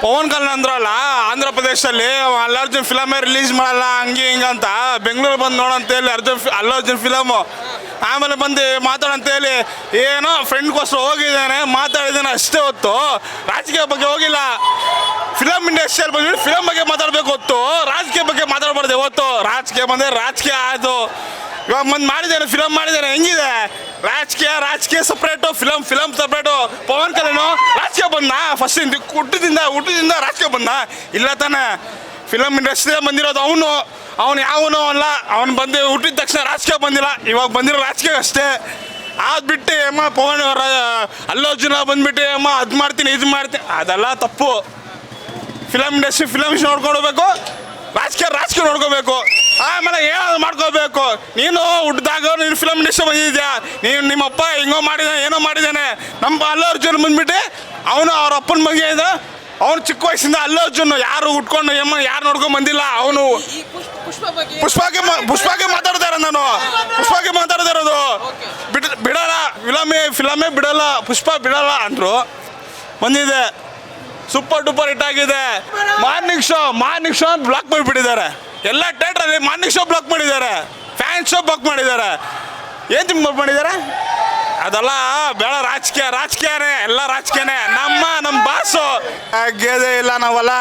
ಪವನ್ ಕಲ್ಯಾಣ್ ಅಂದ್ರಲ್ಲ ಆಂಧ್ರ ಪ್ರದೇಶದಲ್ಲಿ ಅಲ್ಲು ಅರ್ಜುನ್ ಫಿಲಮೇ ರಿಲೀಸ್ ಮಾಡಲ್ಲ ಹಂಗೆ ಹಿಂಗಂತ ಬೆಂಗಳೂರು ಬಂದು ನೋಡಂತೇಳಿ ಅಲ್ಲು ಅರ್ಜುನ್ ಫಿಲಮು ಆಮೇಲೆ ಬಂದು ಮಾತಾಡಂತೇಳಿ ಏನೋ ಫ್ರೆಂಡ್ಗೋಸ್ಕರ ಹೋಗಿದ್ದಾನೆ ಮಾತಾಡಿದ್ದಾನೆ ಅಷ್ಟೇ ಹೊತ್ತು ರಾಜಕೀಯ ಬಗ್ಗೆ ಹೋಗಿಲ್ಲ. ಫಿಲಮ್ ಇಂಡಸ್ಟ್ರಿಯಲ್ಲಿ ಬಂದ್ಬಿಟ್ಟು ಫಿಲಮ್ ಬಗ್ಗೆ ಮಾತಾಡಬೇಕು ಹೊತ್ತು ರಾಜಕೀಯ ಬಗ್ಗೆ ಮಾತಾಡಬಾರ್ದು. ಹೊತ್ತು ರಾಜಕೀಯ ಬಂದರೆ ರಾಜಕೀಯ ಆಯಿತು. ಇವಾಗ ಮಾಡಿದ್ದಾನೆ ಫಿಲಮ್ ಮಾಡಿದ್ದಾನೆ ಹೆಂಗಿದೆ ರಾಜಕೀಯ separate film separate. Pawan Kalyan ರಾಜಕೀಯ ಬಂದ ಫಸ್ಟ್ ಹುಟ್ಟದಿಂದ ರಾಜಕೀಯ ಬಂದ ಇಲ್ಲ ತಾನೆ. ಫಿಲಮ್ ಇಂಡಸ್ಟ್ರಿಯೇ ಬಂದಿರೋದು ಅವನು ಯಾವನೂ ಅಲ್ಲ. ಅವನು ಬಂದು ಹುಟ್ಟಿದ ತಕ್ಷಣ ರಾಜಕೀಯ ಬಂದಿಲ್ಲ, ಇವಾಗ ಬಂದಿರೋ ರಾಜಕೀಯ ಅಷ್ಟೇ. ಅದು ಬಿಟ್ಟು ಪವನ್ ಅಲ್ಲು ಅರ್ಜುನ ಬಂದ್ಬಿಟ್ಟು ಅದು ಮಾಡ್ತೀನಿ ಇದು ಮಾಡ್ತೀನಿ ಅದೆಲ್ಲ ತಪ್ಪು. ಫಿಲಮ್ ಇಂಡಸ್ಟ್ರಿ ನೋಡ್ಕೊಂಡು ಹೋಗ್ಬೇಕು, ರಾಜಕೀಯ ನೋಡ್ಕೋಬೇಕು. ಆಮೇಲೆ ಏನಾದ್ರು ಮಾಡ್ಕೋಬೇಕು. ನೀನು ಹುಟ್ಟಿದಾಗ ನೀನು ಫಿಲಮ್ ಇಂಡಸ್ಟ್ರಿ ಬಂದಿದ್ಯಾ, ನೀನು ನಿಮ್ಮಪ್ಪ ಹಿಂಗೋ ಮಾಡಿದ್ದಾನೆ ಏನೋ ಮಾಡಿದ್ದಾನೆ. ನಮ್ಮ ಅಲ್ಲು ಅರ್ಜುನ್ ಬಂದ್ಬಿಟ್ಟು ಅವನು ಅವ್ರ ಅಪ್ಪನ ಬಗ್ಗೆ ಇದೆ. ಅವನು ಚಿಕ್ಕ ವಯಸ್ಸಿಂದ ಅಲ್ಲು ಅರ್ಜುನ್ ಯಾರು ಉಟ್ಕೊಂಡು ಯಾರು ನೋಡ್ಕೊಂಡು ಬಂದಿಲ್ಲ. ಅವನು ಪುಷ್ಪಗೆ ಮಾತಾಡ್ತಾ ಇರೋದು ನಾನು ಪುಷ್ಪಗೆ ಮಾತಾಡ್ತಾ ಇರೋದು ಬಿಡಲ್ಲ ಫಿಲಮೇ ಬಿಡಲ್ಲ ಪುಷ್ಪ ಬಿಡಲ್ಲ ಅಂದರು ಬಂದಿದೆ. ಸೂಪರ್ ಡೂಪರ್ ಹಿಟ್ ಆಗಿದೆ. ಮಾರ್ನಿಂಗ್ ಶೋ ಬ್ಲಾಕ್ ಮಾಡಿಬಿಟ್ಟಿದ್ದಾರೆ. ಎಲ್ಲ ಥಿಯೇಟ್ರಲ್ಲಿ ಮಾರ್ನಿಂಗ್ ಶೋ ಬ್ಲಾಕ್ ಮಾಡಿದ್ದಾರೆ, ಫ್ಯಾನ್ ಶೋ ಬ್ಲಾಕ್ ಮಾಡಿದ್ದಾರೆ. ಏನು ತಿಂಗ್ ಮಾಡಿದ್ದಾರೆ ಅದೆಲ್ಲ ಬೇಡ. ರಾಜಕೀಯನೇ ಎಲ್ಲ ರಾಜಕೀಯನೇ. ನಮ್ಮ ಬಾಸು ಗೆದೆ ಇಲ್ಲ ನಾವಲ್ಲ.